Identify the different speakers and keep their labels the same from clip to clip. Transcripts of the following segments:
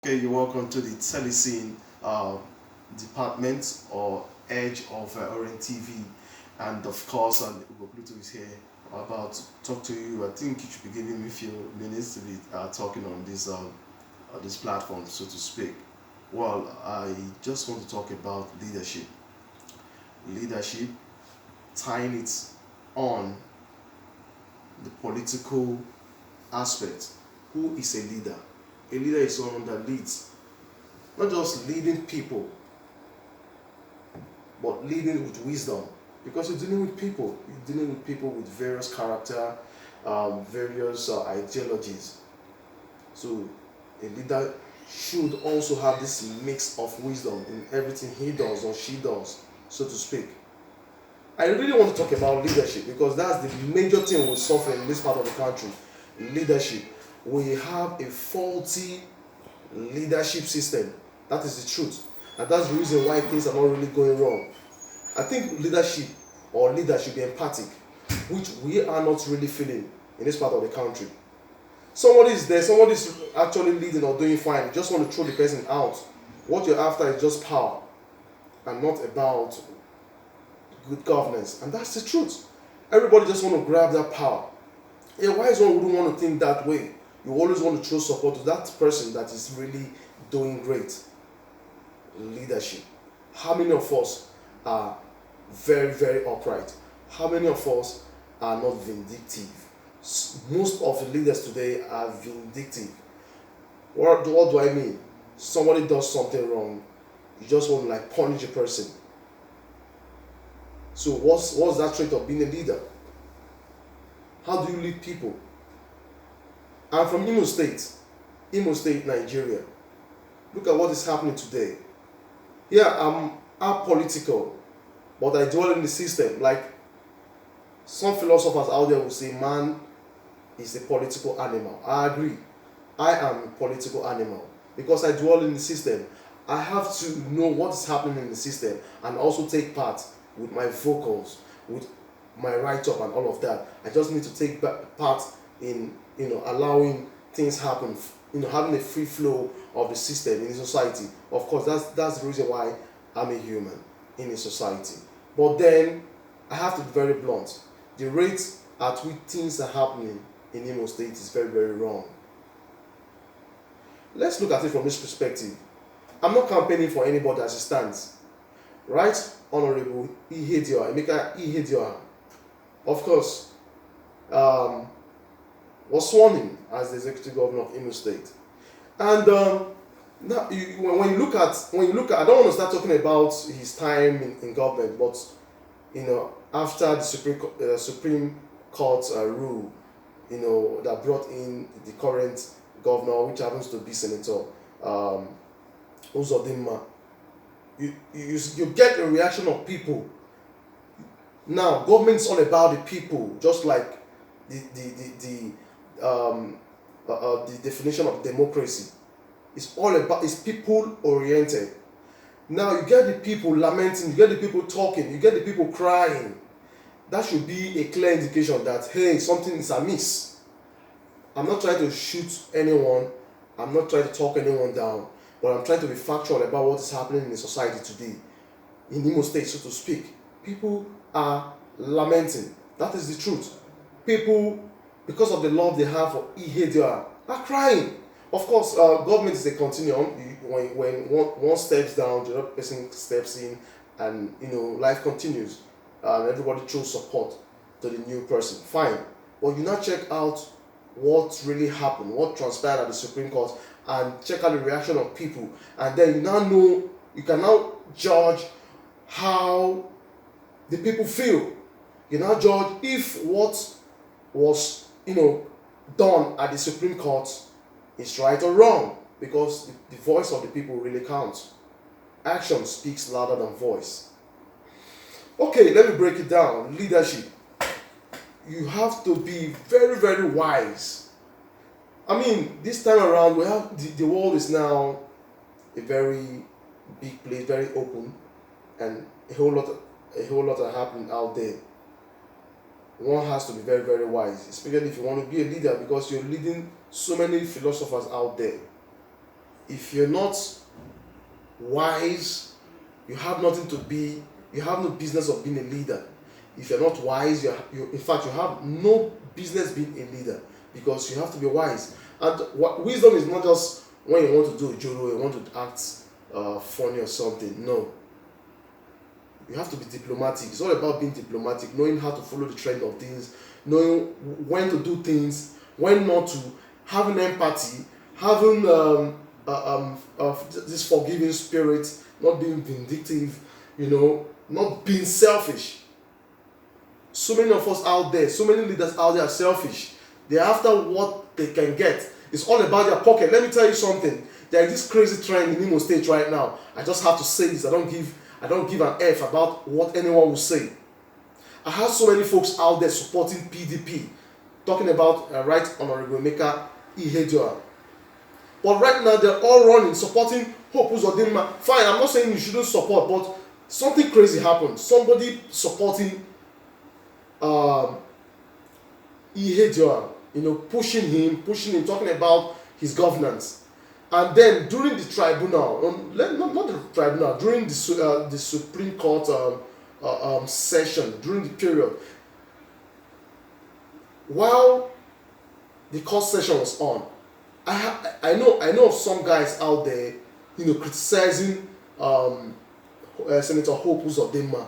Speaker 1: Okay, you're welcome to the telecine department or edge of Orient TV, and of course, Ugo Pluto is here about to talk to you. I think you should be giving me a few minutes to be talking on this platform, so to speak. Well, I just want to talk about leadership. Leadership, tying it on the political aspect. Who is a leader? A leader is someone that leads, not just leading people, but leading with wisdom. Because you're dealing with people, you're dealing with people with various character, various ideologies. So a leader should also have this mix of wisdom in everything he does or she does, so to speak. I really want to talk about leadership because that's the major thing we suffer in this part of the country. Leadership. We have a faulty leadership system. That is the truth. And that's the reason why things are not really going wrong. I think leadership or leaders should be empathic, which we are not really feeling in this part of the country. Somebody is there, somebody is actually leading or doing fine. You just want to throw the person out. What you're after is just power and not about good governance. And that's the truth. Everybody just want to grab that power. A wise one wouldn't want to think that way. You always want to show support to that person that is really doing great. Leadership. How many of us are very, very upright? How many of us are not vindictive? Most of the leaders today are vindictive. What do I mean? Somebody does something wrong, you just want to like punish the person. So what's that trait of being a leader? How do you lead people? I'm from Imo State, Nigeria. Look at what is happening today. Yeah, I'm apolitical, but I dwell in the system. Like some philosophers out there will say, man is a political animal. I agree. I am a political animal because I dwell in the system. I have to know what is happening in the system and also take part with my vocals, with my write up and all of that. I just need to take part in allowing things happen, having a free flow of the system in the society. Of course, that's the reason why I'm a human in a society. But then I have to be very blunt. The rate at which things are happening in Imo State is very, very wrong. Let's look at it from this perspective. I'm not campaigning for anybody as it stands. Right Honorable Emeka Ihedioha, of course, was sworn in as the executive governor of Imo State. And now, when you look at, I don't want to start talking about his time in government, but after the Supreme Court rule, that brought in the current governor, which happens to be Senator Uzodinma, you get a reaction of people. Now, government is all about the people, just like the definition of democracy. It's people oriented. Now you get the people lamenting, you get the people talking, you get the people crying. That should be a clear indication that hey, something is amiss. I'm not trying to shoot anyone, I'm not trying to talk anyone down, but I'm trying to be factual about what is happening in the society today. In Imo State, so to speak, people are lamenting. That is the truth. People, because of the love they have for Ihedioha, are crying. Of course, government is a continuum. When one steps down, the other person steps in, and life continues. Everybody shows support to the new person. Fine, but you now check out what really happened, what transpired at the Supreme Court, and check out the reaction of people, and then you can now judge how the people feel. You now judge if what was done at the Supreme Court is right or wrong, because the voice of the people really counts. Action speaks louder than voice. Okay, let me break it down. Leadership. You have to be very, very wise. I mean, this time around, we have the world is now a very big place, very open, and a whole lot are happening out there. One has to be very, very wise, especially if you want to be a leader, because you're leading so many philosophers out there. if you're not wise, you have nothing to be, you have no business of being a leader. If you're not wise, in fact, you have no business being a leader, because you have to be wise. And wisdom is not just when you want to do a jolo, you want to act funny or something. No. You have to be diplomatic. It's all about being diplomatic, knowing how to follow the trend of things, knowing when to do things, when not to, having empathy, having this forgiving spirit, not being vindictive, not being selfish. So many of us out there, so many leaders out there are selfish. They're after what they can get. It's all about their pocket. Let me tell you something. There is this crazy trend in Imo State right now. I just have to say this. I don't give an F about what anyone will say. I have so many folks out there supporting PDP, talking about Rite Honorable Emeka Ihedioha. But right now they're all running, supporting Hope Uzodinma. Fine, I'm not saying you shouldn't support, but something crazy happened. Somebody supporting Ihedioha, pushing him, talking about his governance. And then during the tribunal, not the tribunal, during the Supreme Court session, during the period, while the court session was on, I know of some guys out there, criticizing Senator Hope Uzodinma,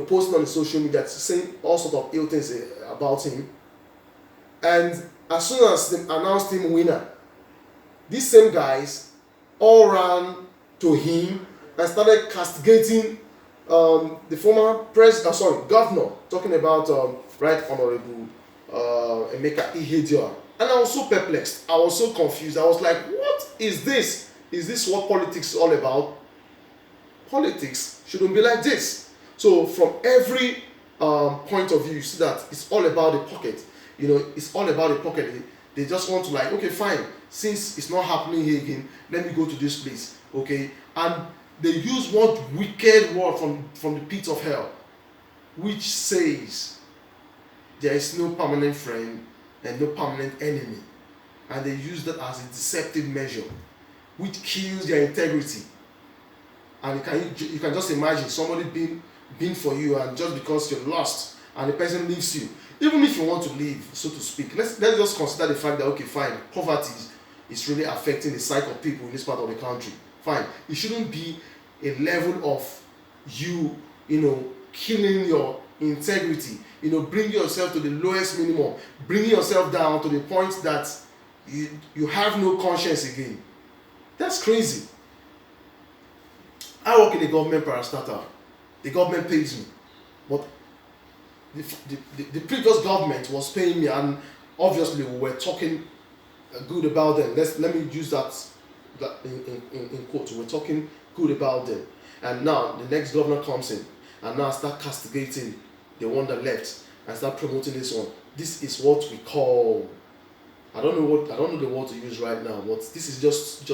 Speaker 1: posting on the social media, saying all sorts of ill things about him. And as soon as they announced him winner, these same guys all ran to him and started castigating the former governor, talking about Right Honorable Emeka Ihedioha. And I was so perplexed. I was so confused. I was like, what is this? Is this what politics is all about? Politics shouldn't be like this. So from every point of view, you see that it's all about the pocket. It's all about the pocket. They just want to, like, okay, fine, since it's not happening here again, let me go to this place, okay? And they use one wicked word from the pit of hell, which says there is no permanent friend and no permanent enemy. And they use that as a deceptive measure, which kills their integrity. And you can just imagine somebody being for you, and just because you're lost and the person leaves you, even if you want to leave, so to speak, let's just consider the fact that, okay, fine, poverty is really affecting the psyche of people in this part of the country. Fine, it shouldn't be a level of you, killing your integrity, bringing yourself to the lowest minimum, bringing yourself down to the point that you have no conscience again. That's crazy. I work in a government parastatal. The government pays me, but the previous government was paying me, and obviously we were talking good about them. Let me use that in quotes. We're talking good about them, and now the next governor comes in, and now start castigating the one that left and start promoting this one. This is what we call, I don't know the word to use right now, but this is just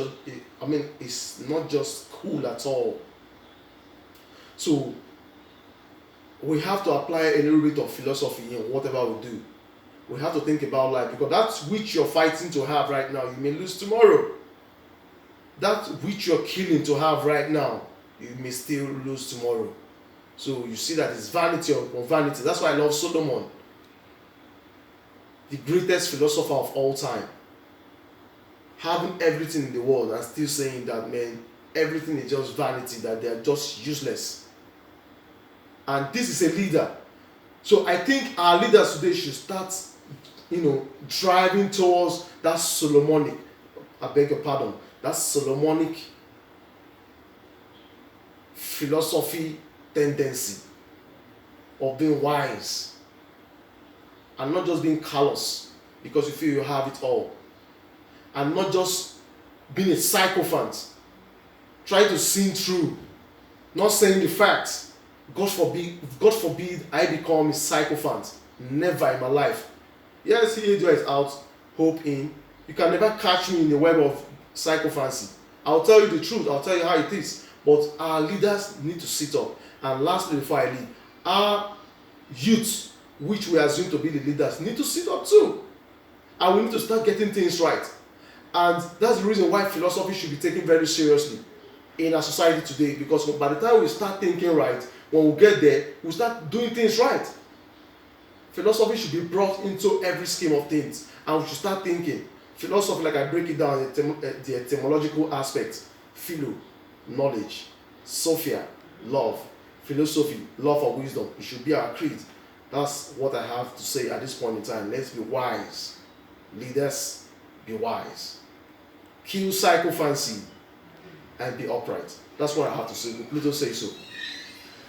Speaker 1: it's not just cool at all. So we have to apply a little bit of philosophy in whatever we do. We have to think about life, because that which you're fighting to have right now, you may lose tomorrow. That which you're killing to have right now, you may still lose tomorrow. So you see that it's vanity upon vanity. That's why I love Solomon, the greatest philosopher of all time, having everything in the world and still saying that, man, everything is just vanity, that they are just useless. And this is a leader. So I think our leaders today should start, driving towards that Solomonic, that Solomonic philosophy tendency of being wise and not just being callous because you feel you have it all, and not just being a sycophant, trying to sing through, not saying the facts. God forbid I become a sycophant. Never in my life. Yes, Ihedioha is out, hope in. You can never catch me in the web of sycophancy. I'll tell you the truth. I'll tell you how it is. But our leaders need to sit up. And lastly, before I leave, our youth, which we assume to be the leaders, need to sit up too. And we need to start getting things right. And that's the reason why philosophy should be taken very seriously in our society today, because by the time we start thinking right, when we get there, we start doing things right. Philosophy should be brought into every scheme of things, and we should start thinking. Philosophy, like I break it down in the etymological aspects: philo, knowledge; sophia, love; philosophy, love for wisdom. It should be our creed. That's what I have to say at this point in time. Let's be wise. Leaders, be wise. Kill psychophancy and be upright. That's what I have to say. Plato says so.